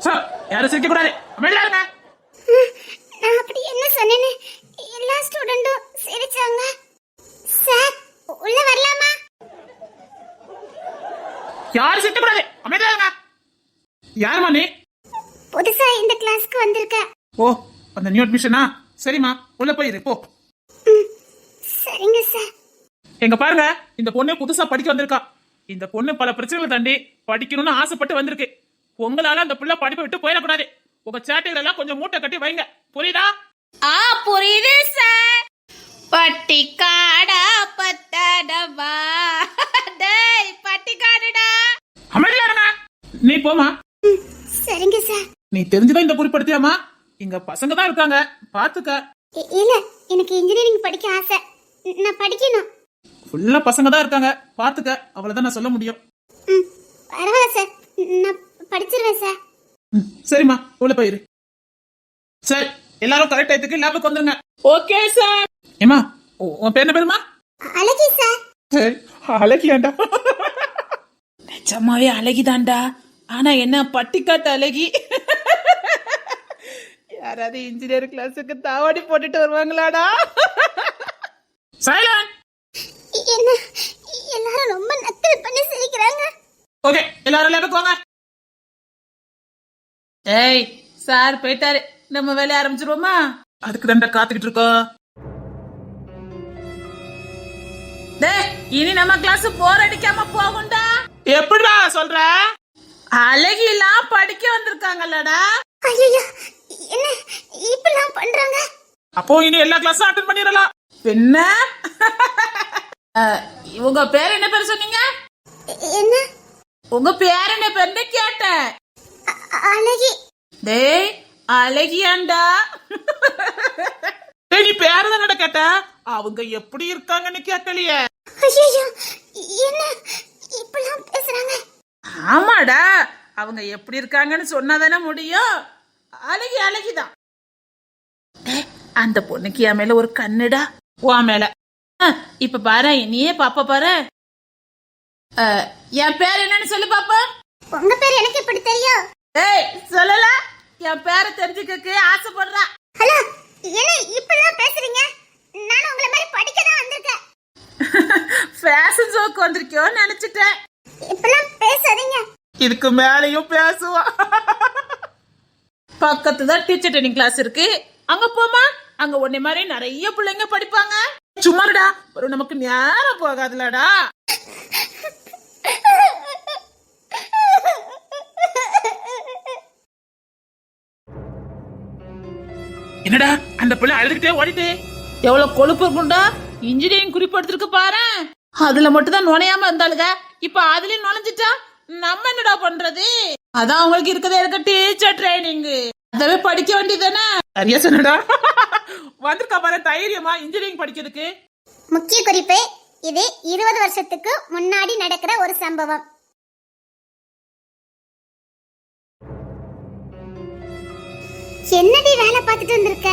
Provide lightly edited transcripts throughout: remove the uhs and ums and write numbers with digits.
Sir யாரும் சிரிக்க கூடாது, அமைதியா இருங்க. நான் அப்படி என்ன சொன்னேன்னு எல்லா ஸ்டூடெண்ட்டும் சிரிச்சாங்க. சார் உள்ள வரலாமா? யாரும் சிரிக்க கூடாது, அமைதியா இருங்க. யாருமா நீ? புதுசா இந்த கிளாஸ்க்கு வந்திருக்க. ஓ, அந்த நியூ அட்மிஷனா? சரிம்மா, உள்ள போயிரு போ. சரிங்க சார். எங்க பாருங்க, இந்த பொண்ணு புதுசா படிக்க வந்திருக்கா. இந்த பொண்ணு பல பிரச்சனைகளை தாண்டி படிக்கணும்னு ஆசைப்பட்டு வந்திருக்கு. உங்களால அந்த பிள்ளை படிப்பை விட்டு போயிடக்கூடாது. உங்க சேட்டைகள் எல்லாம் கொஞ்சம் மூட்டை கட்டி வைங்க, புரியுதா? புரியுது சார். பட்டிக்காடா பத்தடவா, டேய் பட்டிக்காடுடா. அமைதியா இருங்க. நீ போமா. சரிங்க சார். நீ தெரிஞ்சுதான் இந்த குறிப்படுத்தியாமா? இங்க பசங்க தான் இருக்காங்க, பாத்துக்க. இல்ல, எனக்கு இன்ஜினியரிங் படிக்க ஆசை. நான் படிக்கணும். ஃபுல்லா பசங்க தான் இருக்காங்க, பாத்துக்க. அவ்வளவுதான் நான் சொல்ல முடியும். பரவாயில்ல சார், நான் படிச்சிருவேன் சார். சரிம்மா, உள்ள போயிரு. சரி, எல்லாரும் கரெக்ட் டைத்துக்கு லேபுக்கு வந்துருங்க. Okay sir. ஏமா, உன் பேர் என்ன பேருமா? அழகி சார். சரி, அழகியாண்டா. நிஜமாவே அழகிதான்டா. ஆனா என்ன பட்டிக்காட்டு அழகி. யாராவது இன்ஜினியர் கிளாஸுக்கு தாவாடி போட்டுட்டு வருவாங்களாடா? சைலண்ட். என்ன எல்லாரும் ரொம்ப நக்கல் பண்ணி சிரிக்கிறாங்க. ஓகே, எல்லாரும் லேபுக்கு வாங்க. ஏய், சார் போயிட்டாரு, நம்ம வேலைய ஆரம்பிச்சிருவோமா? அதுக்கு தான் காத்துக்கிட்டு இருக்கோம். டேய், இனி நம்ம கிளாஸ் போர் அடிக்காம போகும்டா. எப்படிடா சொல்ற? அழகிலாம் படிக்க வந்திருக்காங்கல்லடா. ஐயோ, என்ன இப்படிலாம் பண்றாங்க? அப்போ இனி எல்லா கிளாஸும் அட்டெண்ட் பண்ணிரலாம். என்ன? உங்க பேர் என்ன பேர் சொன்னீங்க? என்ன? உங்க பேர் என்ன பேருன்னு கேட்டேன். அழகி. டேய், அழகியாண்டா. நீ பேரு தானடா கேட்ட, அவங்க எப்படி இருக்காங்கன்னு கேட்கலையே. ஐயோ, என்ன இப்படிலாம் பேசுறாங்க? ஆமாடா, அவங்க எப்படி இருக்காங்கன்னு சொன்னாதானே முடியும். அழகி அழகிதான். அந்த பொண்ணுக்கு என் மேல ஒரு கண்ணுடா. உன் மேல. இப்ப பாரு, நீயே பாப்பா பாரு. என் பேர் என்னன்னு சொல்லு பாப்பா. உங்க பேர் எனக்கு எப்படி தெரியும்? ஏய், சொல்லல. என் பேரை தெரிஞ்சுக்க ஆசைப்படுறா. ஹலோ, என்ன இப்படிலாம் பேசுறீங்க? நான் உங்களை மாதிரி படிக்க தான் வந்திருக்கேன். ஃபேஷன் ஷோக்கு வந்திருக்கியோன்னு நினைச்சிட்டேன். இப்படிலாம் பேசாதீங்க. இதுக்கு மேலையும் பேசுவா. பக்கத்து தான் டீச்சர் ட்ரைனிங் கிளாஸ் இருக்கு, அங்க போமா. அங்க உன்னை மாதிரி நிறைய பிள்ளைங்க படிப்பாங்க. சும்மாடா, ஒரு நமக்கு நேரம் போகாதுலடா. என்னடா அந்த பிள்ளை அழுதுகிட்டே ஓடிட்டே? எவ்வளவு கொழுப்பு இருக்குண்டா. இன்ஜினியரிங் குறிப்பு எடுத்துருக்கு பாரு. அதுல மட்டும் தான் நுழையாம இருந்தாளுங்க, இப்ப அதுலயும் நுழைஞ்சிட்டா நம்ம என்னடா பண்றது? அதான் அவங்களுக்கு இருக்கதே இருக்க டீச்சர் ட்ரைனிங், அதவே படிக்க வேண்டியதானே. சரியா சொன்னடா. வந்திருக்கா பாரு தைரியமா இன்ஜினியரிங் படிக்கிறதுக்கு. முக்கிய குறிப்பு, இது 20 வருஷத்துக்கு முன்னாடி நடக்கிற ஒரு சம்பவம். என்னடி வேலை பார்த்துட்டு வந்திருக்க?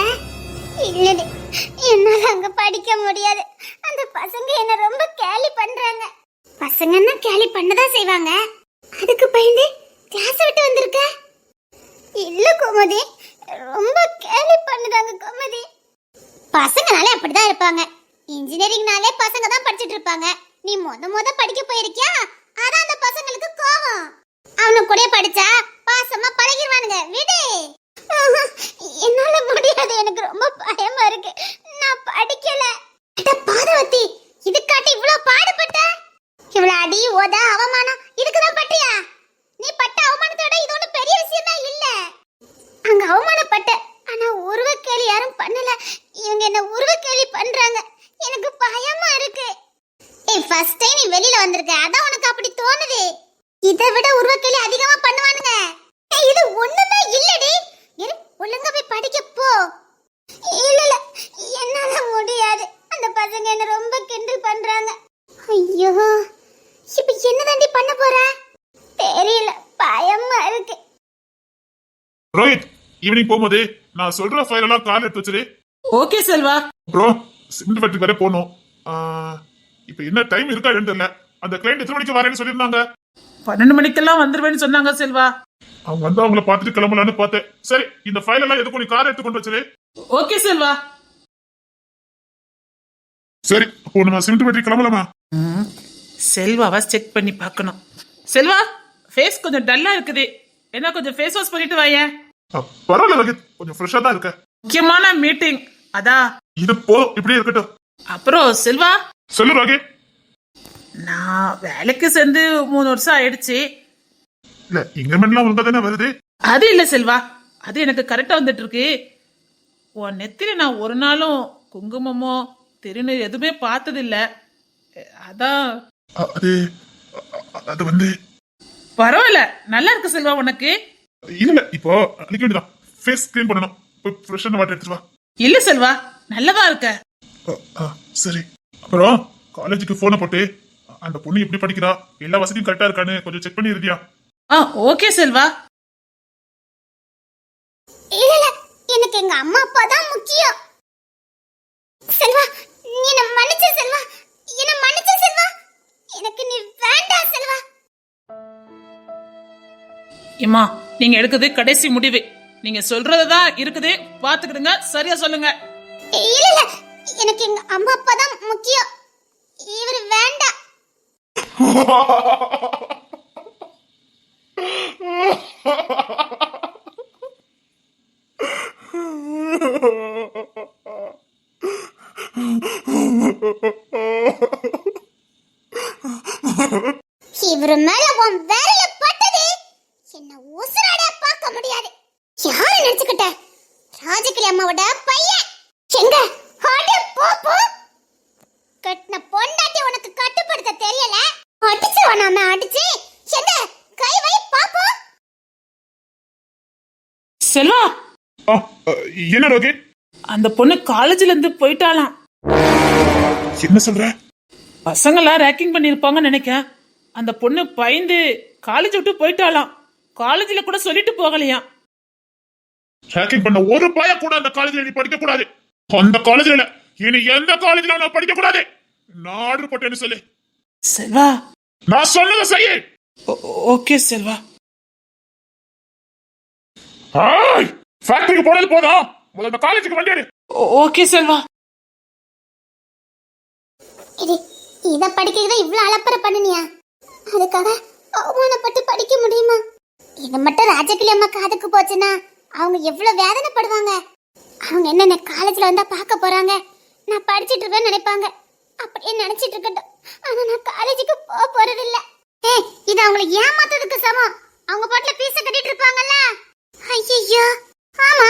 இல்லடி, என்னால அங்க படிக்க முடியாது. அந்த பசங்க என்ன ரொம்ப கேலி பண்றாங்க. பசங்கன்னா கேலி பண்ணதான் செய்வாங்க, அதுக்கு பயந்து கிளாஸ் விட்டு வந்திருக்க? இல்ல கோமதி, ரொம்ப கேலி பண்ணுறாங்க கோமதி. பசங்கனாலே அப்படிதான் இருப்பாங்க. இன்ஜினியரிங்னாலே பசங்க தான் படிச்சிட்டு இருப்பாங்க. நீ முத படிக்க போயிருக்கியா, அதான் அந்த பசங்களுக்கு கோவம். அவனு கூட படிச்சா பாசமா பழகிடுவானுங்க, விடு. என்னால முடியாது, எனக்கு ரொம்ப பயமா இருக்கு, நான் படிக்கல. பாதவதி, இதுக்காட்டி இவ்வளவு பாடுபட்ட? இவ்வளவு அடி ஓத அவமானம் இதுக்குதான் பட்டியா? நீ பட்ட அவமானத்தோட இது ஒண்ணு பெரிய விஷயமே இல்ல. அங்க அவமானப்பட்ட, ஆனா உருவ கேலி யாரும் பண்ணல. இவங்க என்ன உருவ கேலி பண்றாங்க, எனக்கு பயமா இருக்கு. ஏய், ஃபர்ஸ்ட் டைம் நீ வெளியில வந்திருக்க, அதான் உனக்கு அப்படி தோணுது. இதை விட உருவ கேலி அதிகமா பண்ணுவானுங்க. இது ஒண்ணுமே இல்லடி, ஒழுங்கா போய் படிக்க போ. இல்ல, என்னால முடியாது. அந்த பசங்க என்ன ரொம்ப கிண்டல் பண்றாங்க. ஐயோ, இப்ப என்னதாண்டி பண்ண போற? தெரியல, பயமா இருக்கு. ரோஹித், ஈவினிங் போகும்போது நான் சொல்ற ஃபைல் எல்லாம் கால் எடுத்து வச்சிரு. Okay Selva. Bro, cement factory வரை போகணும். இப்ப என்ன டைம் இருக்கா தெரியல. அந்த கிளைண்ட் எத்தனை மணிக்கு வரேன்னு சொல்லியிருந்தாங்க? 12 மணிக்கெல்லாம் வந்துருவேன்னு சொன்னாங்க செல்வா. அவங்க வந்து அவங்கள பார்த்துட்டு கிளம்பலான்னு பார்த்தேன். சரி, இந்த ஃபைல் எல்லாம் எதுக்கும் நீ கார் எடுத்து கொண்டு வச்சிரு. ஓகே செல்வா. சரி, அப்போ நம்ம சிமெண்ட் கிளம்பலாமா? செல்வாவா செக் பண்ணி பார்க்கணும். செல்வா, ஃபேஸ் கொஞ்சம் டல்லா இருக்குது, என்ன கொஞ்சம் ஃபேஸ் வாஷ் பண்ணிட்டு வாயேன். பரவாயில்ல ரோஹித், கொஞ்சம் ஃப்ரெஷ்ஷா தான் இருக்க. முக்கியமான மீட்டிங் அதான். இது போதும், இப்படியே இருக்கட்டும். அப்புறம் செல்வா, சொல்லு ரோஹித். நான் வேலைக்கு சேர்ந்து 3 வருஷம் ஆயிடுச்சு. இல்ல, இன்கிரிமெண்ட்லாம் ஒழுங்கா தானே வருது? அது இல்ல செல்வா, அது எனக்கு கரெக்டா வந்துட்டு இருக்கு. உன் நெத்தில நான் ஒரு நாளும் குங்குமமோ திருநீர் எதுவுமே பார்த்தது இல்ல. அதான். அது அது வந்து பரவாயில்ல, நல்லா இருக்கு செல்வா உனக்கு. இல்ல, இப்போ அன்னைக்கு வேண்டியதான் ஃபேஸ் கிளீன் பண்ணணும். போய் ஃப்ரெஷ்ஷான வாட்டர் எடுத்துட்டு வா. இல்ல செல்வா, நல்லதா இருக்க. சரி, அப்புறம் காலேஜுக்கு போனை போட்டு அந்த பொண்ணு எப்படி படிக்கிறா, எல்லா வசதியும் கரெக்டா இருக்கான்னு கொஞ்சம் செக் பண்ணி இருந்தியா? ஓகே செல்வா. இல்ல, எனக்கு எங்க அம்மா அப்பா தான் முக்கியம். செல்வா, என்ன மன்னிச்சு செல்வா, என்ன மன்னிச்சு செல்வா, எனக்கு நீ வேண்டாம் செல்வா. இம்மா, நீங்க எடுக்குது கடைசி முடிவு. நீங்க சொல்றதுதான் இருக்குது, பாத்துக்கிடுங்க. சரியா சொல்லுங்க. இல்ல, எனக்கு எங்க அம்மா அப்பா தான் முக்கியம். இவரு வேண்டாம். இவரு மேல உன் விரல பட்டது என்ன உசுராட பார்க்க முடியாது. யாரு நினைச்சுக்கிட்ட? ராஜகிரி அம்மாவோட பையன். எங்க அட போப்போ, கட்டின பொண்டாட்டி உனக்கு கட்டுப்படுத்த தெரியல. அடிச்சு வேணாம அடிச்சு எங்க கை வை பாப்போம். செல்வா, என்ன ரோஹித்? அந்த பொண்ணு காலேஜ்ல இருந்து போயிட்டாலாம். என்ன சொல்ற? பசங்களாம் ரேக்கிங் பண்ணிருப்பாங்கன்னு நினைக்கிறேன். அந்த பொண்ணு பயந்து காலேஜ் விட்டு போயிட்டாலாம். காலேஜ்ல கூட சொல்லிட்டு போகலையா. ஹேக்கிங் பண்ண ஒரு பய கூட அந்த காலேஜ்ல நீ படிக்க கூடாது. அந்த காலேஜ்ல இல்ல, இனி எந்த காலேஜ்ல நான் படிக்க கூடாது. நான் ஆர்டர் போட்டேன்னு சொல்லு. செல்வா, நான் சொன்னதை செய்யு. ஓகே செல்வா. ஃபேக்டரிக்கு போனது போதும், முதல்ல காலேஜுக்கு வண்டி எடு. ஓகே செல்வா. இத படிக்கிறத இவ்வளவு அலப்பற பண்ணினியா? அதுக்காக அவமானப்பட்டு படிக்க முடியுமா? இது மட்டும் ராஜகிரி அம்மா காதுக்கு போச்சுன்னா அவங்க எவ்வளவு வேதனைப்படுவாங்க. அவங்க என்ன காலேஜ்ல வந்தா பார்க்க போறாங்க, நான் படிச்சிட்டு இருக்கேன்னு நினைப்பாங்க. அப்படியே நினைச்சிட்டு இருக்கட்டும், ஆனா நான் காலேஜுக்கு போக போறது இல்ல. இது அவங்களை ஏமாத்துறதுக்கு சமம். அவங்க பாட்டுல பீஸ கட்டிட்டு இருப்பாங்கல்ல. ஐயோ, ஆமா,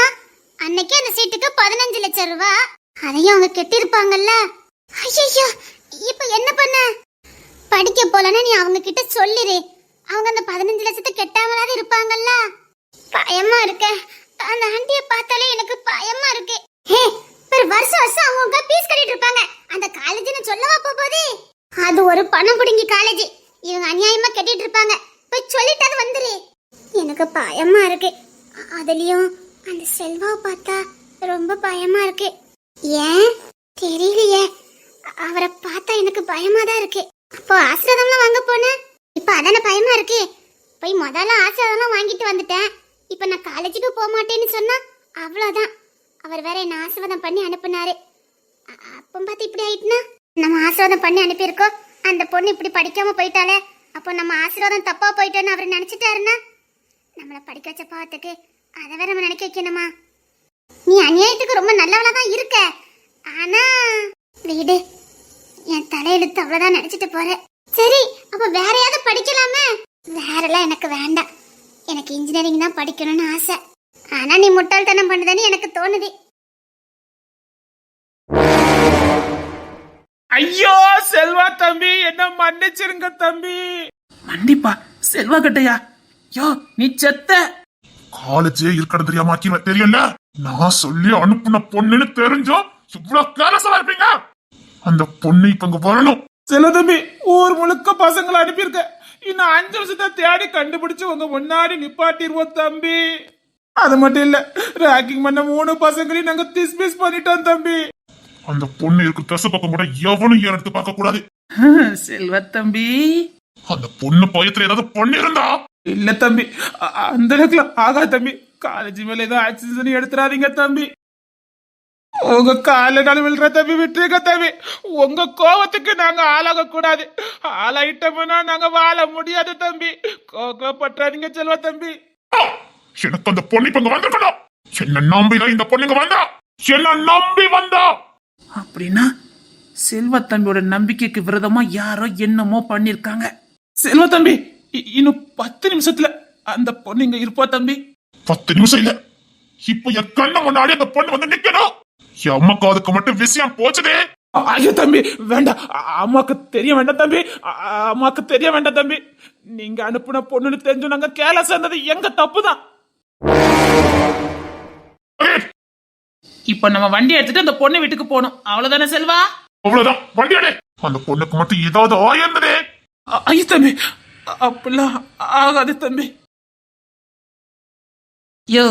அன்னைக்கு அந்த சீட்டுக்கு 15 லட்சம் ரூபாய், அதையும் அவங்க கெட்டி இருப்பாங்கல்ல. ஐயோ, இப்ப என்ன பண்ண? படிக்க போலன்னா நீ அவங்க கிட்ட சொல்லிரு. அவங்க அந்த 15 லட்சத்தை கெட்டாமலாவது இருப்பாங்கல்ல. பயமா இருக்க, அந்த ஆண்டிய பார்த்தாலே எனக்கு பயமா இருக்கு. ஒரு வருஷம் அவங்க பீஸ் கட்டிட்டு இருப்பாங்க. அந்த காலேஜ்னு சொல்லவா போகுது? அது ஒரு பணம் புடுங்கி காலேஜ். இவங்க அநியாயமா கட்டிட்டு இருப்பாங்க. போய் சொல்லிட்டாது வந்துரு. எனக்கு பயமா இருக்கு. அதுலயும் அந்த செல்வாவை பார்த்தா ரொம்ப பயமா இருக்கு. ஏன் தெரியலையே, அவரை பார்த்தா எனக்கு பயமா தான் இருக்கு. அப்போ ஆசீர்வாதம்லாம் வாங்க போனேன், இப்ப அதான பயமா இருக்கு. போய் முதல்ல ஆசீர்வாதம்லாம் வாங்கிட்டு வந்துட்டேன். இப்ப நான் காலேஜுக்கு போக மாட்டேன்னு சொன்னா அவ்வளவுதான். அவர் வேற என்ன ஆசீர்வாதம் பண்ணி அனுப்புனாரு. அப்போ பார்த்து இப்படி ஆயிட்டுனா, நம்ம ஆசீர்வாதம் பண்ணி அனுப்பியிருக்கோம், அந்த பொண்ணு இப்படி படிக்காம போயிட்டாலே, அப்போ நம்ம ஆசீர்வாதம் தப்பா போயிட்டோன்னு அவர் நினைச்சிட்டாருன்னா நம்மள படிக்க வச்ச பாவத்துக்கு அதை வேற நம்ம நினைக்க வைக்கணுமா? நீ அநியாயத்துக்கு ரொம்ப நல்லவளா தான் இருக்க. ஆனா வீடு என் தலையெழுத்து அவ்வளவுதான் நினைச்சிட்டு போறேன். சரி, அப்ப வேற ஏதாவது படிக்கலாமே? வேறெல்லாம் எனக்கு வேண்டாம். எனக்கு இன்ஜினியரிங் தான் படிக்கணும்னு ஆசை. ஆனா நீ முட்டாள்தனம் பண்ணுதுன்னு எனக்கு தோணுது. ஐயோ செல்வா தம்பி, என்ன மன்னிச்சிருங்க தம்பி. மன்னிப்பா செல்வா கிட்டயா? யோ, நீ செத்த. காலேஜே இருக்கணும் தெரியாம தெரியும்ல. நான் சொல்லி அனுப்புன பொண்ணுன்னு தெரிஞ்சோம் இவ்வளவு கேலஸா இருப்பீங்க. அந்த பொண்ணு இப்ப இங்க வரணும். செல்வ தம்பி, ஊர் முழுக்க பசங்களை அனுப்பியிருக்க. இன்னும் 5 வருஷத்தை தேடி கண்டுபிடிச்சு உங்க முன்னாடி நிப்பாட்டிடுவோம் தம்பி. அது மட்டும் இல்ல, ரேக்கிங் பண்ண 3 பசங்களையும் நாங்க டிஸ்மிஸ் பண்ணிட்டோம் தம்பி. அந்த பொண்ணு இருக்கு தசு பக்கம் கூட எவனும் எடுத்து பார்க்க கூடாது. செல்வ தம்பி, அந்த பொண்ணு பயத்துல ஏதாவது பொண்ணு இருந்தா இல்ல தம்பி, அந்த அளவுக்கு ஆகா தம்பி. காலேஜ் மேல ஏதோ ஆக்சிஜன் எடுத்துறாதீங்க தம்பி. உங்க கால விழுற தம்பி, விட்டுருக்க தம்பி. உங்க கோவத்துக்கு நாங்க ஆளாக கூடாது. ஆளாயிட்டோம்னா நாங்க வாழ முடியாது தம்பி. கோவப்பட்டாதீங்க செல்வ தம்பி. எனக்கு அந்த பொண்ணு இப்ப இங்க வந்திருக்கணும். என்ன நம்பிதான் இந்த பொண்ணுங்க வந்தா, என்ன நம்பி வந்தா. அப்படின்னா செல்வ தம்பியோட நம்பிக்கைக்கு விரோதமா யாரோ என்னமோ பண்ணிருக்காங்க. செல்வ தம்பி, இன்னும் 10 நிமிஷத்துல அந்த பொண்ணு இங்க இருப்பா தம்பி. 10 நிமிஷம் இல்ல, இப்ப என் கண்ண முன்னாடி அந்த பொண்ணு வந்து நிக்கணும். என் அம்மாக்கு அதுக்கு மட்டும் விஷயம் போச்சுதே. ஐயோ தம்பி வேண்டாம், அம்மாக்கு தெரிய வேண்டாம் தம்பி. அம்மாக்கு தெரிய வேண்டாம் தம்பி. நீங்க அனுப்புன பொண்ணுன்னு தெரிஞ்சு நாங்க கேல சேர்ந்தது எங்க தப்புதான். இப்ப நம்ம வண்டி எடுத்துட்டு அந்த பொண்ணு வீட்டுக்கு போகணும், அவ்வளவுதானே செல்வா? அவ்வளவுதான், வண்டியாடே. அந்த பொண்ணுக்கு மட்டும் ஏதாவது ஆயிருந்ததே. ஐயோ தம்பி, அப்படிலாம் ஆகாது தம்பி. யோ,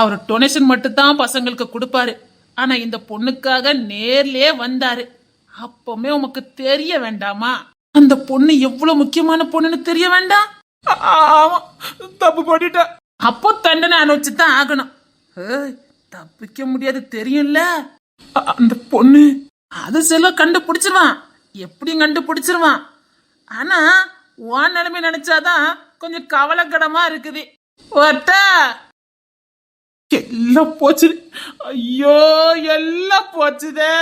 அவர் டொனேஷன் மட்டும் தான் பசங்களுக்கு கொடுப்பாரு. ஆனா இந்த பொண்ணுக்காக நேர்லயே வந்தாரு. அப்பவுமே உமக்கு தெரிய வேண்டாமா? அந்த பொண்ணு எவ்வளவு முக்கியமான பொண்ணுன்னு தெரிய வேண்டாம்? ஆமா, தப்பு பண்ணிட்ட. அப்போ தண்டனை அனுபவிச்சுதான் ஆகணும். தப்பிக்க முடியாது தெரியும்ல. அந்த பொண்ணு அது செல்வ கண்டுபிடிச்சிருவான், எப்படியும் கண்டுபிடிச்சிருவான். ஆனா உன் நிலைமை நினைச்சாதான் கொஞ்சம் கவலைக்கிடமா இருக்குது. ஒட்டா எல்லாம் போச்சு. ஐயோ எல்லாம் போச்சுதே.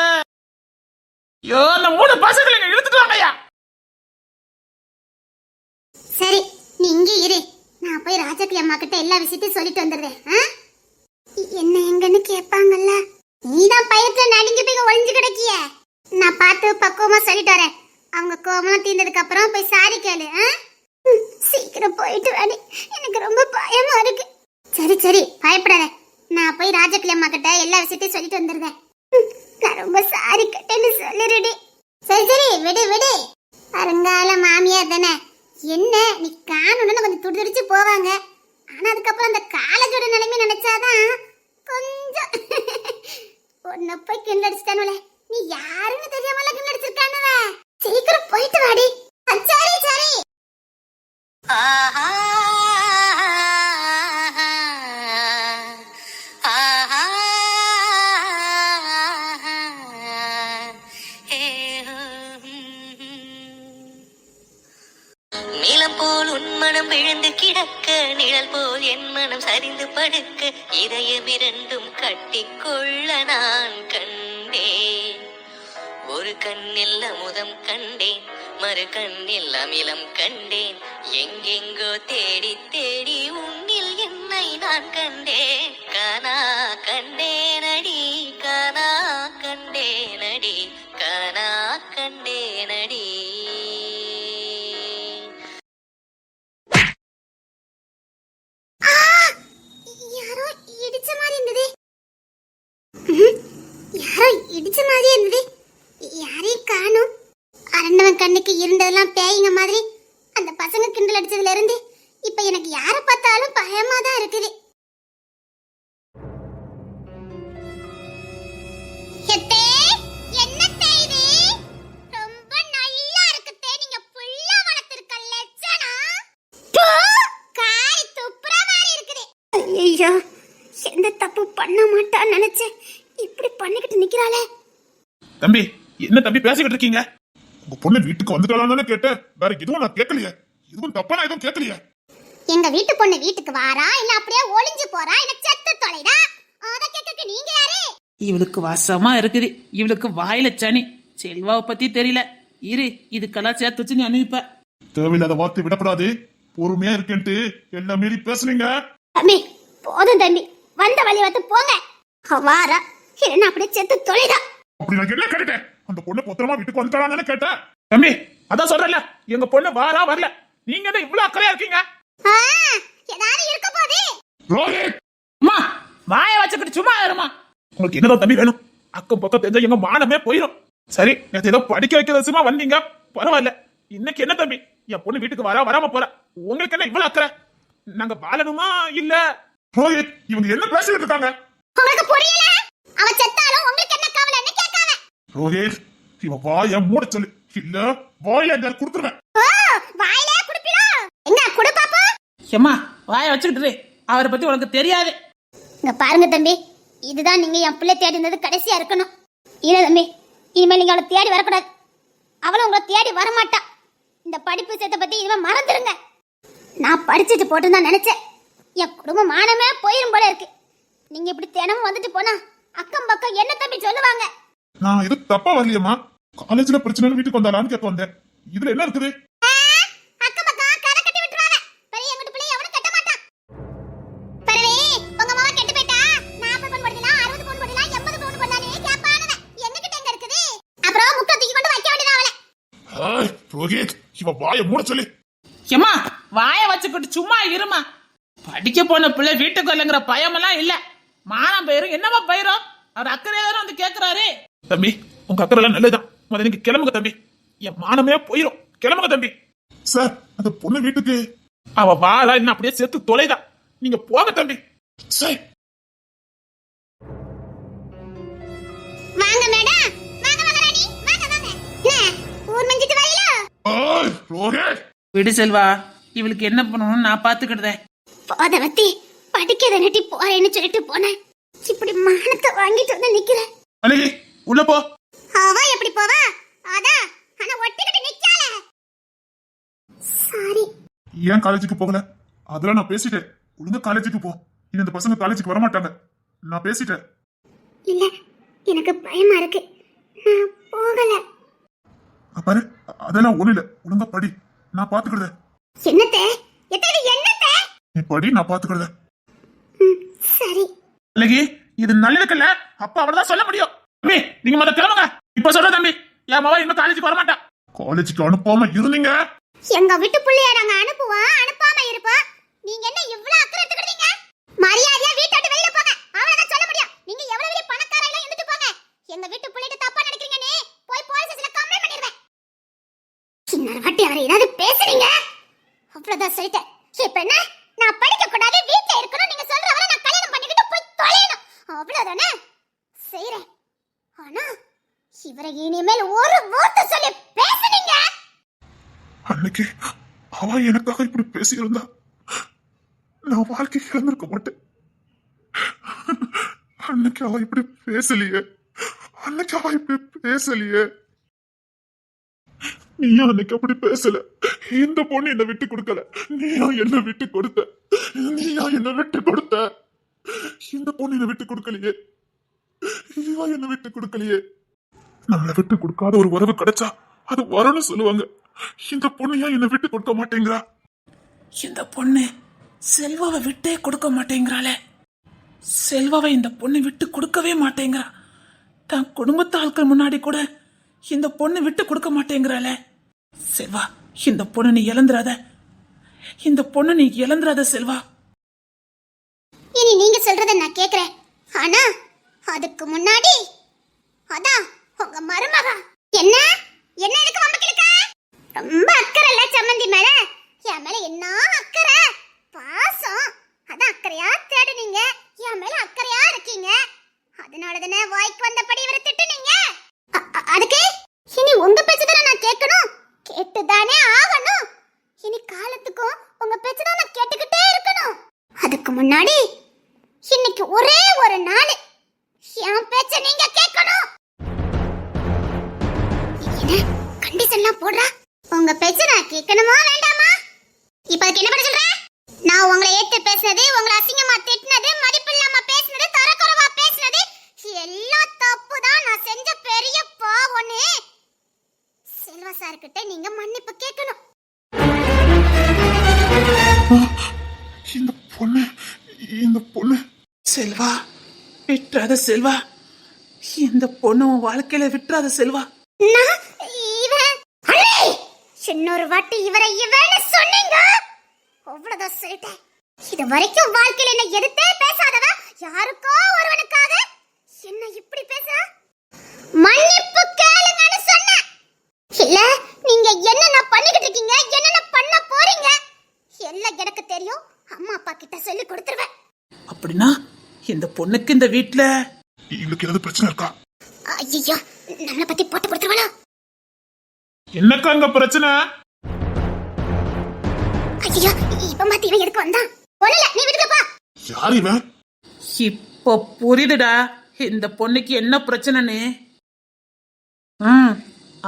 ஐயோ, அந்த 3 பசங்களை இழுத்துட்டு வாங்கய்யா. சரி, நீ இங்க இரு. நான் போய் ராஜாத்தி அம்மா கிட்ட எல்லா விஷயத்தையும் சொல்லிட்டு வந்துடுறேன். என்ன எங்கன்னு கேட்பாங்கல்ல. நீதான் பயத்துல நடுங்கி போய் ஒளிஞ்சு கிடக்கிய. நான் பார்த்து பக்குவமா சொல்லிட்டு வரேன். அவங்க கோபம் தீர்ந்ததுக்கு அப்புறம் போய் சாரி கேளு. சீக்கிரம் போயிட்டு வாடி, எனக்கு ரொம்ப பயமா இருக்கு. சரி சரி, பயப்படாத. நான் போய் ராஜாத்தி அம்மா கிட்ட எல்லா விஷயத்தையும் சொல்லிட்டு வந்துடுறேன். நான் ரொம்ப சாரி கட்டேன்னு சொல்லிடுடி. சரி சரி, விடு விடு. வருங்கால மாமியார் தானே, என்ன நீ காணுன்னு கொஞ்சம் துடிதுடிச்சு போவாங்க. ஆனா அதுக்கப்புறம் அந்த காலேஜோட நிலைமை நினைச்சாதான் கொஞ்சம் ஒன்ன போய் கிண்டடிச்சிட்டானுல. நீ யாருன்னு தெரியாமல கிண்டடிச்சிருக்கானுவ. சீக்கிரம் போயிட்டு வாடி. சரி சரி. ஆஹா நிலம் போல் உன் மனம் விழுந்து கிடக்க, நிழல் போல் என் மனம் சரிந்து படுக்க, இதயம் இரண்டும் கட்டிக்கொள்ள நான் கண்டேன். ஒரு கண்ணில் அமுதம் கண்டேன், மறு கண்ணில் அமிலம் கண்டேன். எங்கெங்கோ தேடி தேடி உன்னில் என்னை நான் கண்டேன். காணா கண்டேனடி, காணா கண்டேனடி, காணா கண்டேனடி. யாரோ இடிச்ச மாதிரி இருந்தது. யாரோ இடிச்ச மாதிரி இருந்தது. யாரையும் காணோம். அரண்டவன் கண்ணுக்கு இருந்ததெல்லாம் பேய்ங்க மாதிரி அந்த பசங்க கிண்டல் அடிச்சதுல இருந்து இப்ப எனக்கு யாரை பார்த்தாலும் பயமா தான் இருக்குது. ரொம்ப நல்லா இருக்குதே. நீங்க புல்லா வளர்த்திருக்க லட்சணம். காரி துப்புற மாதிரி இருக்குது. ஐயோ, எந்த தப்பு பண்ண மாட்டான்னு நினைச்சேன். இப்படி பண்ணிக்கிட்டு நிக்கிறாளே. தம்பி, என்ன தம்பி பேசிக்கிட்டு இருக்கீங்க? உங்க பொண்ணு வீட்டுக்கு வந்துட்டாலும் கேட்டேன், வேற எதுவும் நான் கேட்கலையே. எதுவும் தப்பா நான் எதுவும் கேட்கலையே. எங்க வீட்டு பொண்ணு வீட்டுக்கு வாரா இல்ல அப்படியே ஒளிஞ்சு போறா, இல்ல செத்து தொலைடா, அத கேட்க நீங்க யாரு? இவளுக்கு வசமா இருக்குது, இவளுக்கு வாயில சனி. செல்வாவை பத்தி தெரியல, இரு இதுக்கெல்லாம் சேர்த்து வச்சு நீ அனுப்பிப்ப. தேவையில்லாத வார்த்தை விடப்படாது. பொறுமையா இருக்கேன்ட்டு எல்லாம் மீறி பேசுனீங்க. தம்பி போதும் தம்பி, வந்த வழி வந்து போங்க. வாரா இல்லன்னா அப்படியே செத்து தொலைடா. அப்படி நான் என்ன கேட்டேன்? அந்த பொண்ணு பத்திரமா வீட்டுக்கு வந்துட்டாளான்னு கேட்டேன். தம்பி, அதான் சொல்றல, எங்க பொண்ணு வாரா வரல. நீங்க என்ன இவ்வளவு அக்கறையா இருக்கீங்க? ஏதாவது இருக்க போதே. ரோஹித், அம்மா வாயை வச்சுக்கிட்டு சும்மா இருமா. உங்களுக்கு என்னதான் தம்பி வேணும்? அக்கம் பக்கம் தெரிஞ்ச எங்க மானமே போயிடும். சரி, நேற்று ஏதோ படிக்க வைக்கிற விஷயமா வந்தீங்க, பரவாயில்ல. இன்னைக்கு என்ன தம்பி, என் பொண்ணு வீட்டுக்கு வராம போற. உங்களுக்கு என்ன இவ்வளவு அக்கறை? நாங்க வாழணுமா இல்ல? ரோஹித், இவங்க என்ன பேசிட்டு இருக்காங்க? உங்களுக்கு புரியல? அவ செத்தாலும் உங்களுக்கு என்ன கவலைன்னு கேட்காம. ரோஹித், இவ வாய மூட சொல்லு, இல்ல வாயில குடுத்துருவேன். வாயிலே குடுப்பிரோ. எங்க குடு பாப்பா. ஏம்மா வாயை வச்சுக்கிட்டு இரு. அவரை பத்தி உனக்கு தெரியாது. இங்க பாருங்க தம்பி, இதுதான் நீங்க என் பிள்ளை தேடி இருந்தது கடைசியா இருக்கணும். இல்ல தம்பி, இனிமேல் நீங்க அவளை தேடி வரக்கூடாது. அவளும் உங்களை தேடி வரமாட்டா. இந்த படிப்பு சேர்த்த பத்தி இனிமே மறந்துடுங்க. நான் படிச்சுட்டு போட்டுன்னு தான் நினைச்சேன். என் குடும்பம் மானமே போயிரும் போல இருக்கு. நீங்க இப்படி தினமும் வந்துட்டு போனா அக்கம் பக்கம் என்ன தம்பி சொல்லுவாங்க? நான் இது தப்பா வரலையம்மா. காலேஜ்ல பிரச்சனை வீட்டுக்கு வந்தாலான்னு கேட்க வந்தேன். இதுல என்ன இருக்குது? அக்கம் பக்கம் கதை கட்டி விட்டுருவாங்க. பெரிய எங்கிட்ட பிள்ளை எவனும் கட்ட மாட்டான். பரவே, உங்க மாமா கெட்டு போயிட்டா 40 பவுன் போடலாம், 60 பவுன் போடலாம், 80 பவுன் போடலானே கேட்பானவ. எங்ககிட்ட எங்க இருக்குது? அப்புறம் முட்டை தூக்கி கொண்டு வைக்க வேண்டியது அவளை. ஹாய் ரோஹித், இவ வாயை மூட சொல்லு. ஏம்மா வாயை வச்சுக்கிட்டு சும்மா இருமா. படிக்க போன பிள்ளை வீட்டுக்கு வரலங்கிற பயமெல்லாம் இல்ல. மானம் போயிரும். என்னமா போயிரும்? அவர் அக்கறையா தானே வந்து கேக்குறாரு. தம்பி, உங்க அக்கறை எல்லாம் நல்லதுதான். முதல்ல நீங்க கிளம்புங்க தம்பி. என் மானமே போயிரும். கிளம்புங்க தம்பி. சார், அந்த பொண்ணு வீட்டுக்கு அவ வாழா இன்னும் அப்படியே சேர்த்து தொலைதான். நீங்க போங்க தம்பி. சார். வாங்க மேடம், வாங்க மகாராணி, வாங்க வாங்க. என்ன ஊர் மஞ்சிட்டு வரீங்களா? ஹாய் ரோஹித். விடு செல்வா, இவளுக்கு என்ன பண்ணணும்னு நான் பாத்துக்கிட்டேன். போதவத்தி படிக்கத நட்டி போறேன்னு சொல்லிட்டு போனேன். இப்படி மானத்தை வாங்கிட்டு வந்து நிக்கிறேன். அழகி உள்ள போ. அவ எப்படி போவா? அதான் ஆனா ஒட்டிக்கிட்டு நிக்கால. சாரி. ஏன் காலேஜுக்கு போகல? அதெல்லாம் நான் பேசிட்டேன். ஒழுங்கா காலேஜுக்கு போ. இனி இந்த பசங்க காலேஜுக்கு வர மாட்டாங்க. நான் பேசிட்டேன். இல்ல, எனக்கு பயமா இருக்கு. நான் போகல. பாரு, அதெல்லாம் ஒண்ணு இல்ல. ஒழுங்கா படி, நான் பாத்துக்கிறேன். என்னத்தே? எத்தனை என்னத்தே? நீ படி, நான் பாத்துக்கிறேன். சரி. அழகி, இது நல்லதுக்கல்ல. அப்பா அவர்தான் சொல்ல முடியும். தம்பி, நீங்க முதல்ல கிளம்புங்க. இப்ப சொல்ற தம்பி, என் மவ இன்னும் காலேஜுக்கு வர மாட்டா. காலேஜுக்கு அனுப்பாம இருந்தீங்க. எங்க வீட்டு புள்ளைய நாங்க அனுப்புவோம், அனுப்பாம இருப்போம். நீங்க என்ன இவ்ளோ அக்கறை எடுத்துக்கிட்டீங்க? மரியாதையா வீட்டை விட்டு வெளிய போங்க. அவ்வளவுதான் சொல்ல முடியும். நீங்க எவ்வளவு பெரிய பணக்காரங்களா இருந்துட்டு போங்க. எங்க வீட்டு புள்ளைய தப்பா நினைக்கிறீங்கன்னு போய் போலீஸ் ஸ்டேஷன்ல கம்ப்ளைன்ட் பண்ணிடுவேன். இன்னொரு வாட்டி அவரை ஏதாவது பேசுறீங்க, அவ்வளவுதான் சொல்லிட்டேன். இப்ப என்ன? நான் படிக்க கூடாது, வீட்ல இருக்கணும். நீங்க சொல்றவரை நான் கல்யாணம் பண்ணிக்கிட்டு போய் தொலையணும். அவ்வளவுதானே செய்றேன். ஆனா இவரை இனிமேல் ஒரு வார்த்தை சொல்லி பேசுனீங்க, அன்னைக்கு அவ எனக்காக இப்படி பேசியிருந்தா நான் வாழ்க்கை இழந்திருக்க மாட்டேன். அன்னைக்கு அவ இப்படி பேசலையே. அன்னைக்கு அவ இப்படி பேசலையே. நீயும் அன்னைக்கு அப்படி பேசல. இந்த பொண்ணு என்ன விட்டு கொடுக்கல. நீயா என்ன விட்டு கொடுத்த. நீயா என்ன விட்டு கொடுத்த. இந்த பொண்ணு என்ன விட்டு கொடுக்கலையே. இவ என்ன விட்டு கொடுக்கலையே. நம்மளை விட்டு கொடுக்காத ஒரு உறவு கிடைச்சா அது வரணும்னு சொல்லுவாங்க. இந்த பொண்ணு ஏன் என்ன விட்டு கொடுக்க மாட்டேங்கிறா? இந்த பொண்ணு செல்வாவை விட்டே கொடுக்க மாட்டேங்கிறாளே. செல்வாவை இந்த பொண்ணு விட்டு கொடுக்கவே மாட்டேங்கிறா. தன் குடும்பத்து ஆட்கள் முன்னாடி கூட இந்த பொண்ணு விட்டு கொடுக்க மாட்டேங்கிறாளே. செல்வா, இந்த பொண்ணு நீ இழந்துராத. இந்த பொண்ணு நீ இழந்துராத செல்வா. இனி நீங்க சொல்றத நான் கேக்குறேன். ஆனா அதுக்கு முன்னாடி அதான் உங்க மருமக என்ன என்ன எதுக்கு வம்பக்கிழுக்க? ரொம்ப அக்கறை இல்ல சம்மந்தி மேல. என் மேல என்ன அக்கறை, பாசம். அதான் அக்கறையா தேடுனீங்க. என் மேல அக்கறையா இருக்கீங்க. அதனாலதானே வாய்க்கு வந்தபடி இவரை திட்டுனீங்க. அதுக்கு இனி உங்க பேச்சுதான் நான் கேட்கணும். கேட்டுதானே ஆகணும். இனி காலத்துக்கும் உங்க பேச்சுதான் நான் கேட்டுக்கிட்டே இருக்கணும். அதுக்கு முன்னாடி இன்னைக்கு ஒரே ஒரு நாள் என் பேச்ச நீங்க கேட்கணும். என்ன கண்டிஷன்லாம் போடுறா? உங்க பேச்ச நான் கேட்கணுமா வேண்டாமா? இப்ப அதுக்கு என்ன பண்ண சொல்ற? நான் உங்களை ஏத்து பேசினது, உங்களை அசிங்கமா திட்டினது, மதிப்பில்லாம பேசினது, தரக்குறைவா பேசினது எல்லாம் தப்பு தான். நான் செஞ்ச பெரிய பாவம்னு செல்வா சார் கிட்ட நீங்க மன்னிப்பு கேட்கணும். இந்த பொண்ணு செல்வா, விட்டுறாத செல்வா. இந்த பொண்ணு உன் வாழ்க்கையில விட்டுறாத செல்வா. நான் இவன் அண்ணே, இன்னொரு வாட்டி இவரை இவன்னு சொன்னீங்க, அவ்வளவுதான் சொல்லிட்டேன். இது வரைக்கும் வாழ்க்கையில என்ன எதிர்த்தே பேசாதவ யாருக்கோ ஒருவனுக்காக என்ன இப்படி பேசுறா? மன்னிப்பு கேளுங்கன்னு சொன்னேன். இல்ல நீங்க என்னென்ன பண்ணிக்கிட்டு இருக்கீங்க, என்னென்ன பண்ண போறீங்க எல்லாம் எனக்கு தெரியும். அம்மா அப்பா கிட்ட சொல்லி கொடுத்துருவேன். அப்படின்னா இந்த பொண்ணுக்கு இந்த வீட்டுல இவளுக்கு ஏதாவது பிரச்சனை இருக்கா? ஐயோ, நம்மளை பத்தி போட்டு கொடுத்துருவாளோ? என்னக்கா அங்க பிரச்சனை? ஐயோ, இப்ப மாத்தி இவன் எதுக்கு வந்தான்? ஒண்ணுல நீ வீட்டுக்கு போ. யார் இவன்? இப்போ புரியுதுடா இந்த பொண்ணுக்கு என்ன பிரச்சனைன்னு.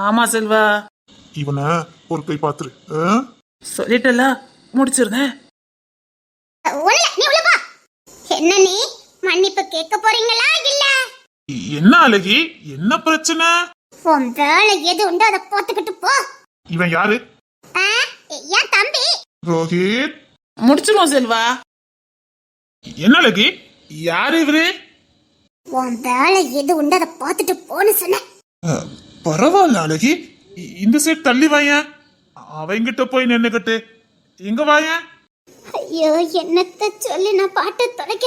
ஆமா செல்வா, இவனை ஒரு கை பாத்துரு. சொல்லிட்டல முடிச்சிருந்தேன். ஒண்ணுல நீ உள்ள போ. என்ன நீ மன்னிப்பு கேட்க போறீங்களா இல்ல? என்ன அழகி, என்ன பிரச்சனை? உன் வேலை எது உண்டோ அதை போத்துக்கிட்டு போ. இவன் யாரு? என் தம்பி. ரோஹித். முடிச்சிருவோம் செல்வா. என்ன அழகி, யாரு இவரு? உன் வேலை எது உண்டோ அதை பார்த்துட்டு போன்னு சொன்னேன். பரவாயில்ல அழகி, இந்த சைட் தள்ளி வாயேன். அவங்கிட்ட போய் நின்னுக்கிட்டு எங்க வாயேன். ஐயோ என்னத்த சொல்லி நான் பாட்டு தொலைக்க.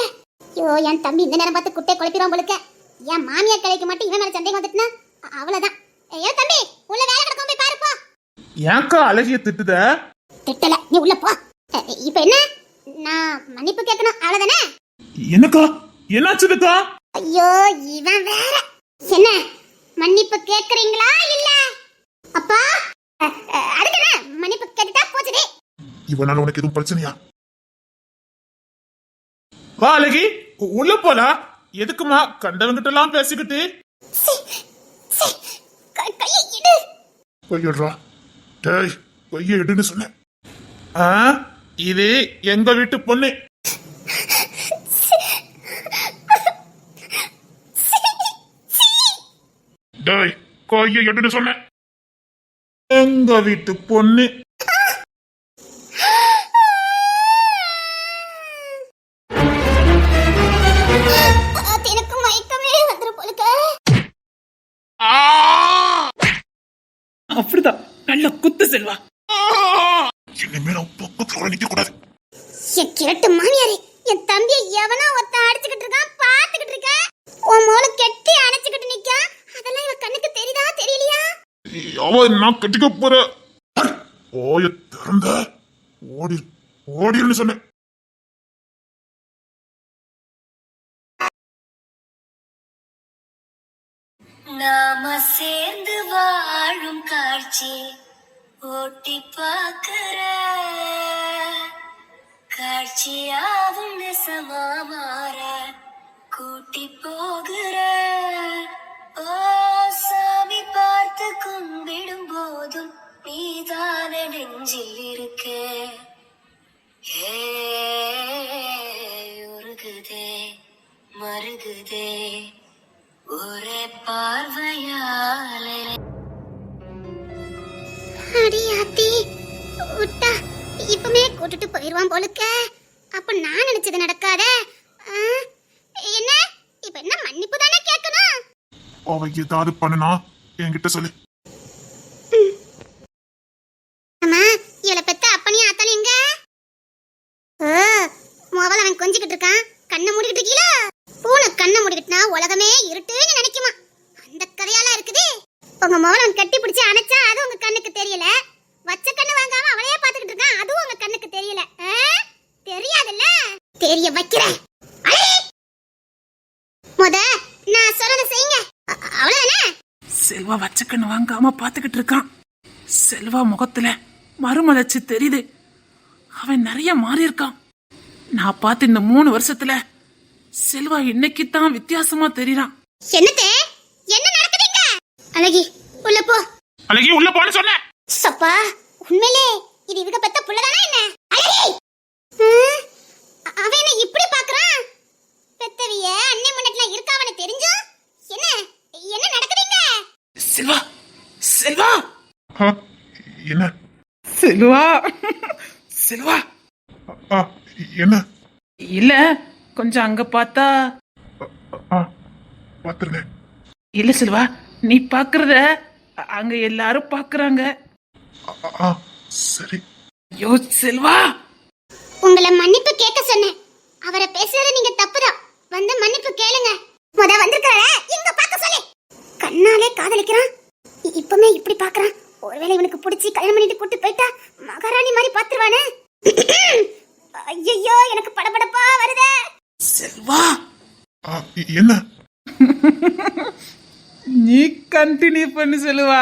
ஐயோ என் தம்பி இந்த நேரம் பார்த்து குட்டை குழப்பிடுவான் போலுக்க. என் மாமியார் கலைக்கு மட்டும் இவன் மேல சந்தேகம் வந்துட்டுனா அவ்வளவுதான். ஐயோ தம்பி உள்ள வேலை கிடக்கும் போய் பாருப்பா. ஏன்க்கா அழகிய திட்டுத? திட்டல, நீ உள்ள போ. இப்ப என்ன, நான் மன்னிப்பு கேட்கணும் அவ்வளவுதானே? என்னக்கா என்னாச்சுக்கா? ஐயோ இவன் வேற. என்ன மன்னிப்பு கேக்குறீங்களா இல்ல? அப்பா அதுக்கு என்ன, மன்னிப்பு கேட்டுட்டா போச்சுதே. இவனால உனக்கு எதுவும் பிரச்சனையா? வா அழகி, உள்ள போலாம். எதுக்குமா கண்டவங்கிட்ட எல்லாம் பேசிக்கிட்டு? கையை இடு. கையடுறா. டேய் கையை எடுன்னு சொன்னேன். இது எங்க வீட்டு பொண்ணு. டேய் கையை எடுன்னு சொன்னேன். எங்க வீட்டு பொண்ணு. எனக்கு மயக்கமே வந்துரும் போலுக்க. அப்படிதான் நல்ல குத்து செல்வா. இனிமே நான் பக்கத்துல நிக்க கூடாது. என் கிரட்டு மாமியாரே, என் தம்பியை எவனோ ஒருத்த அடிச்சுக்கிட்டு இருக்கான், பாத்துக்கிட்டு இருக்க. உன் மோள கெட்டி அணைச்சுக்கிட்டு நிக்க. அதெல்லாம் இவ கண்ணுக்கு தெரியுதா தெரியலையா? அவ நான் கட்டிக்க போற. ஓய திறந்த ஓடி ஓடின்னு சொன்னேன். நாம சேர்ந்து வாழும் காட்சி ஓட்டி பார்க்கிற காட்சியாவும் நெசமா மாற கூட்டி போகிற. ஓ சாமி பார்த்து கும்பிடும் போதும் நீதான நெஞ்சில் இருக்க. உருகுதே மருகுதே ஒரே பார்வையாலே. அடியாத்தி விட்டா இப்பமே கூட்டிட்டு போயிருவான் போலுக்க. அப்ப நான் நினைச்சது நடக்காத. என்ன இப்ப என்ன மன்னிப்பு தானே கேட்கணும்? அவ ஏதாவது பண்ணுனா என்கிட்ட சொல்லு. அம்மா இவளை பெத்த அப்பனே ஆத்தாலும் எங்க? முதல்ல அவன் கொஞ்சிக்கிட்டு இருக்கான், கண்ணை மூடிக்கிட்டு இருக்கீங்களா? பூனை கண்ணை மூடிக்கிட்டுனா உலகமே இருட்டுன்னு நினைக்குமா? அந்த கதையால இருக்குது. உங்க மோளம் கட்டி பிடிச்சு அணைச்சா அது உங்க கண்ணுக்கு தெரியல. வச்ச கண்ணு வாங்காம அவளையே பாத்துக்கிட்டு இருக்கான், அதுவும் உங்க கண்ணுக்கு தெரியல. தெரியாதுல்ல? தெரிய வைக்கிறேன். முத நான் சொல்றத செய்யுங்க, அவ்வளவுதானே? செல்வா வச்சக்கண்ணு வாங்காம பாத்துக்கிட்டு இருக்கான். செல்வா முகத்துல மறுமலர்ச்சி தெரியுது. அவன் நிறைய மாறி இருக்கான். நான் பார்த்து இந்த 3 வருஷத்துல செல்வா இன்னைக்கு தான் வித்தியாசமா தெரியறான். என்னத்தே என்ன நடக்குதுங்க? அழகி உள்ள போ. அழகி உள்ள போன்னு சொன்னேன். சப்பா உண்மையிலே இது இவங்க பெத்த புள்ளதானா என்ன? அழகி அவன் என்ன இப்படி பாக்குறான்? பெத்தவிய அண்ணே முன்னட்ல இருக்காவன தெரிஞ்சோ என்ன என்ன நடக்குதுங்க? செல்வா செல்வா என்ன செல்வா செல்வா என்ன? இல்ல கொஞ்சம் அங்க பார்த்தா. பாத்துருங்க. இல்ல செல்வா, நீ பாக்குறத அங்க எல்லாரும் பாக்குறாங்க. சரி. ஐயோ செல்வா, உங்களை மன்னிப்பு கேட்க சொன்னேன். அவரை பேசுறது நீங்க தப்புதான். வந்து மன்னிப்பு கேளுங்க. முத வந்திருக்கற இங்க பாக்க சொல்லி. கண்ணாலே காதலிக்கிறான், இப்பமே இப்படி பாக்குறான். ஒருவேளை இவனுக்கு பிடிச்சி கல்யாணம் பண்ணிட்டு கூட்டி போயிட்டா மகாராணி மாதிரி பாத்துருவானே. ஐயோ எனக்கு படபடப்பா வருதே. செல்வா என்ன? நீ கண்டினியூ பண்ணி செல்வா.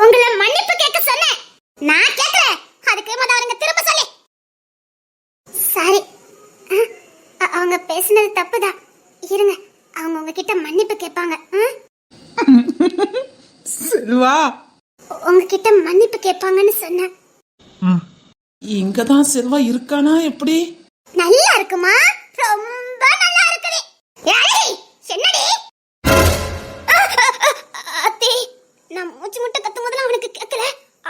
உங்களை மன்னிப்பு கேட்க சொன்னேன். நான் கேட்கிறேன், அதுக்கு முத அவனுங்க திரும்ப சொல்லி. சாரி. அவங்க பேசுனது தப்புதான். இருங்க, அவங்க உங்ககிட்ட மன்னிப்பு கேட்பாங்க. செல்வா, உங்ககிட்ட மன்னிப்பு கேட்பாங்கன்னு சொன்னேன். இங்கதான் செல்வா இருக்கானா எப்படி? நல்லா இருக்குமா? ரொம்ப நல்லா இருக்குது. ஏய், என்னடி? அத்தி, நான் மூச்சு முட்டை கத்தும் போதெல்லாம் அவனுக்கு கேட்கல.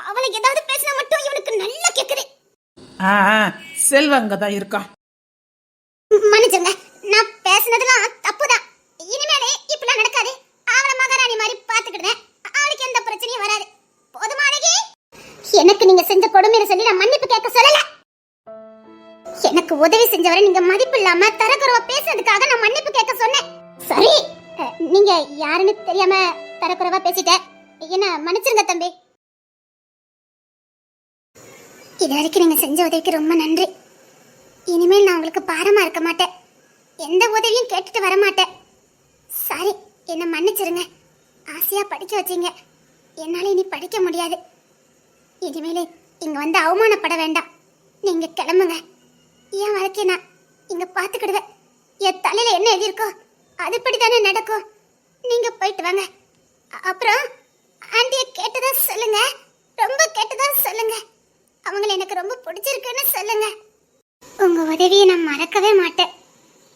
அவளை ஏதாவது பேசினா மட்டும் இவனுக்கு நல்லா கேக்குது. செல்வா அங்கதான் இருக்கான். மன்னிச்சுங்க, நான் பேசினதெல்லாம் தப்புதான். இனிமேலே இப்படிலாம் நடக்காது. அவளை மகாராணி மாதிரி பாத்துக்கிடுறேன். அவளுக்கு எந்த பிரச்சனையும் வராது. போதுமானகி, எனக்கு நீங்க செஞ்ச கொடுமையை சொல்லி நான் மன்னிப்பு கேட்க சொல்லல. எனக்கு உதவி செஞ்சவரை நீங்க மதிப்பு இல்லாம தரக்குறவா பேசுறதுக்காக நான் மன்னிப்பு கேட்க சொன்னேன். சரி, நீங்க யாருன்னு தெரியாம தரக்குறவா பேசிட்டேன். என்ன மன்னிச்சிருங்க தம்பி. இது வரைக்கும் நீங்க செஞ்ச உதவிக்கு ரொம்ப நன்றி. இனிமேல் நான் உங்களுக்கு பாரமா இருக்க மாட்டேன். எந்த உதவியும் கேட்டுட்டு வர மாட்டேன். சாரி, என்ன மன்னிச்சிருங்க. ஆசையா படிக்க வச்சீங்க, என்னால இனி படிக்க முடியாது. இனிமேலே இங்க வந்து அவமானப்பட வேண்டாம். நீங்க கிளம்புங்க. என் வாழ்க்கைய நான் இங்க பாத்துக்கிடுவேன். என் தலையில என்ன எழுதியிருக்கோ அதுபடி தானே நடக்கும். நீங்க போயிட்டு வாங்க. அப்புறம் ஆண்டிய கேட்டதா சொல்லுங்க, ரொம்ப கேட்டதா சொல்லுங்க. அவங்கள எனக்கு ரொம்ப பிடிச்சிருக்குன்னு சொல்லுங்க. உங்க உதவியை நான் மறக்கவே மாட்டேன்.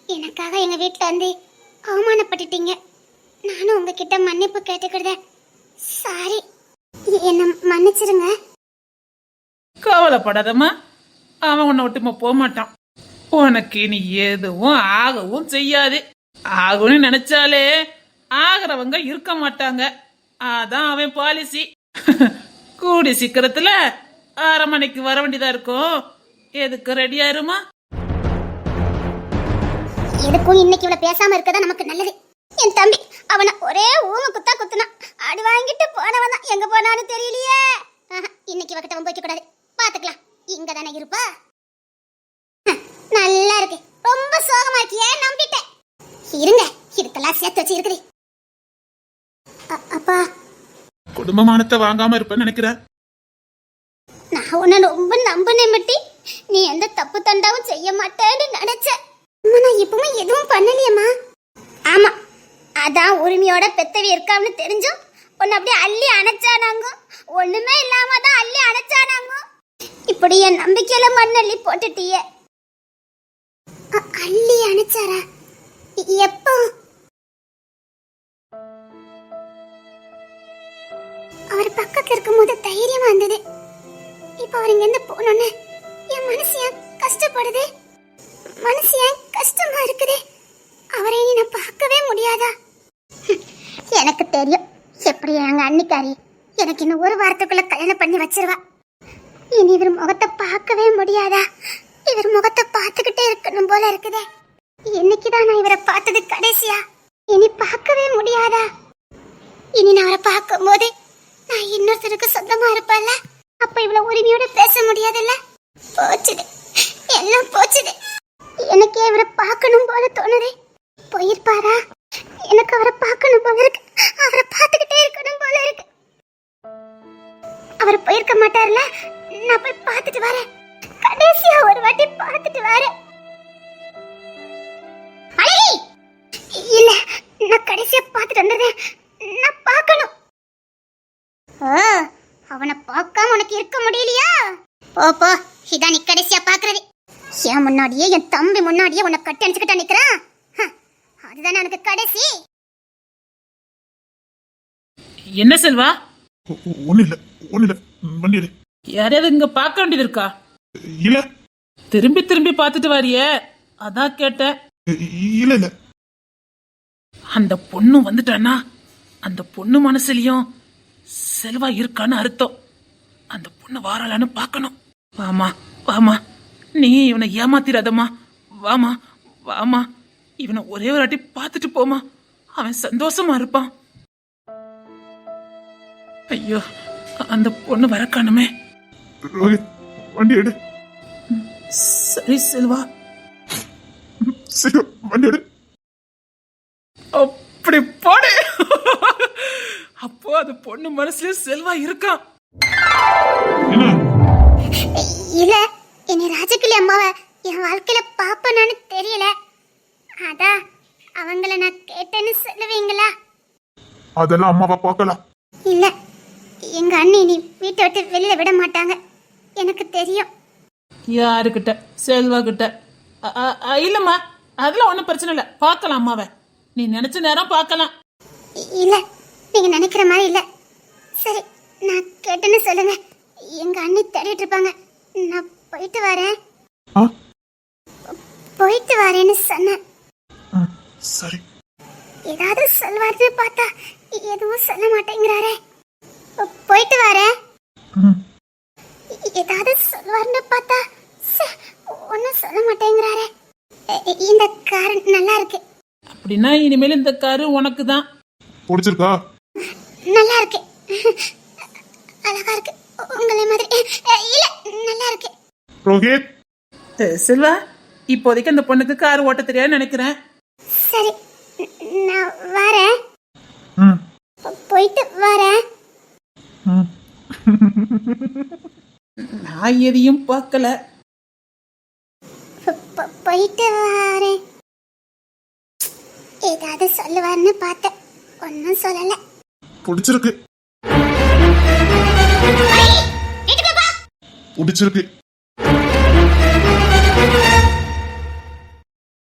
எனக்காக எங்க வீட்டுல வந்து அவமானப்பட்டுட்டீங்க. நானும் உங்ககிட்ட மன்னிப்பு கேட்டுக்கிடுறேன். சாரி, என்ன மன்னிச்சிருங்க. கவலைப்படாதம்மா, அவன் உன்னை விட்டு போக மாட்டான். உனக்கு இனி எதுவும் ஆகவும் செய்யாது. ஆகும்னு நினைச்சாலே ஆகிறவங்க இருக்க மாட்டாங்க. அதான் அவன் பாலிசி. கூடி சீக்கிரத்துல 6 மணிக்கு வர வேண்டியதா இருக்கும். எதுக்கு ரெடியா இருமா? எதுக்கும் இன்னைக்கு இவ்வளவு பேசாம இருக்கதா நமக்கு நல்லது. என் தம்பி அவனை ஒரே ஊம குத்தா குத்துனான். அடி வாங்கிட்டு போனவன் தான் எங்க போனான்னு தெரியலையே. இன்னைக்கு வக்கட்ட அவன் போய்க்க கூடாது. பாத்துக்கலாம், இங்க தானே இருப்பா. நல்லா இருக்கு. ரொம்ப சோகமா இருக்கியே, நம்பிட்டேன். இருங்க, இதுக்கெல்லாம் சேர்த்து வச்சு இருக்குது. அப்பா, குடும்பமானத்தை வாங்காம இருப்பேன்னு நினைக்கிறேன். நான் உன்னை ரொம்ப நம்பினேன் மட்டி. நீ எந்த தப்பு தண்டாவும் செய்ய மாட்டேன்னு நினைச்சேன். அம்மா, நான் எப்பவுமே எதுவும் பண்ணலையம்மா. ஆமா, அதான் உரிமையோட பெத்தவி இருக்கான்னு தெரிஞ்சும் உன்னை அப்படியே அள்ளி அணைச்சானாங்க. ஒண்ணுமே இல்லாம தான் அள்ளி அணைச்சானாங்க. இப்படி என் நம்பிக்கையில மண்ணள்ளி போட்டுட்டிய. அள்ளி அணைச்சாரா? எப்போ? அவர் பக்கத்துல இருக்கும்போது தைரியமா இருந்தது. இப்ப அவர் இங்க இருந்து போனோன்னு என் மனசு ஏன் கஷ்டப்படுது? மனசு ஏன் கஷ்டமா இருக்குது? அவரை இனி நான் பார்க்கவே முடியாதா? எனக்கு தெரியும், எப்படி எங்க அன்னிக்காரி எனக்கு இன்னும் ஒரு வாரத்துக்குள்ள கல்யாணம் பண்ணி வச்சிருவா. இனி இவர் முகத்தை பார்க்கவே முடியாதா? இவர் முகத்தை பார்த்துக்கிட்டே இருக்கணும் போல இருக்குதே. என்னைக்குதான் நான் இவரை பார்த்தது கடைசியா? இனி பார்க்கவே முடியாதா? இனி நான் அவரை பார்க்கும் போது நான் இன்னொருத்தருக்கு சொந்தமா இருப்பேன்ல, அப்ப இவ்வளவு உரிமையோட பேச முடியாதுல்ல. போச்சுது, எல்லாம் போச்சுது. எனக்கே இவரை பார்க்கணும் போல தோணுது. போயிருப்பாரா? எனக்கு அவரை பார்க்கணும் போல இருக்கு. அவரை பார்த்துக்கிட்டே இருக்கணும் போல இருக்கு. அவர் போயிருக்க மாட்டார்ல, நான் போய் பார்த்துட்டு வரேன். கடைசியா ஒரு வாட்டி பார்த்துட்டு வரேன். அழகி, இல்ல, நான் கடைசியா பார்த்துட்டு வந்துடுறேன். நான் பார்க்கணும். அவனை பார்க்காம உனக்கு இருக்க முடியலையா? போ போ, இதான் நீ கடைசியா பாக்குறது. என் முன்னாடியே, என் தம்பி முன்னாடியே உன்னை கட்டி அணைச்சுக்கிட்டா நிக்கிறான். அதுதானே எனக்கு கடைசி. என்ன செல்வா? ஒண்ணு இல்ல வண்டி எடு. யாரையாவது இங்க பார்க்க வேண்டியது இருக்கா? இல்ல திரும்பி திரும்பி பார்த்துட்டு வாரியே, அதான் கேட்டேன். இல்ல இல்ல அந்த பொண்ணு வந்துட்டானா அந்த பொண்ணு மனசுலயும் செல்வா இருக்கான்னு அர்த்தம். அந்த பொண்ணு வாராளான்னு பார்க்கணும். வாமா வாமா, நீ இவனை ஏமாத்திராதம்மா. வாமா வாமா, இவனை ஒரே ஒரு வாட்டி பார்த்துட்டு போமா, அவன் சந்தோஷமா இருப்பான். ஐயோ, அந்த பொண்ணு வர காணுமே. ரோஹித், வண்டி எடு. சரி செல்வா, சீக்கிரம் வண்டி எடு. அப்படி போடு. அப்போ அது பொண்ணு மனசுல செல்வா இருக்கான். என்ன? இல்ல, என்னை ராஜகிளி அம்மாவை என் வாழ்க்கையில பாப்பனான்னு தெரியல. அதான் அவங்கள நான் கேட்டேன்னு சொல்லுவீங்களா? அதெல்லாம் அம்மாவை பார்க்கலாம். இல்ல, எங்க அண்ணி நீ வீட்டை விட்டு வெளியில விட மாட்டாங்க, எனக்கு தெரியும். யாருக்கிட்ட? செல்வா கிட்ட? இல்லம்மா, அதெல்லாம் ஒன்றும் பிரச்சனை இல்லை, பார்க்கலாம் அம்மாவை. நீ நினைச்ச நேரம் பார்க்கலாம். இல்ல, நீங்க நினைக்கிற மாதிரி இல்ல. சரி, நான் கேட்டேன்னு சொல்லுங்க. எங்க அண்ணி தேடிட்டு இருப்பாங்க. நான் போயிட்டு வரேன். ஆ? போயிட்டு வரேன்னு சொன்னேன். சரி. ஏதாவது சொல்வாருன்னு பார்த்தா எதுவும் சொல்ல மாட்டேங்கிறாரே. போயிட்டு வரேன். ஏதாவது சொல்வாருன்னு பார்த்தா ஒன்னும் சொல்ல மாட்டேங்கிறாரே. இந்த கார் நல்லா இருக்கு. அப்படின்னா இனிமேல் இந்த காரு உனக்கு தான். பிடிச்சிருக்கா? நல்லா இருக்கு, அழகா இருக்கு, உங்களை மாதிரி. இல்ல, நல்லா இருக்கு. ரோஹித், செல்வா, இப்போதைக்கு அந்த பொண்ணுக்கு கார் ஓட்ட தெரியாதுன்னு நினைக்கிறேன். சரி, நான் வரேன். ம், போயிட்டு வரேன். ம். நான் எதையும் பார்க்கல. போயிட்டு வரேன். ஏதாவது சொல்லுவாருன்னு பார்த்தேன், ஒன்னும் சொல்லல. பிடிச்சிருக்கு. பிடிச்சிருக்கு.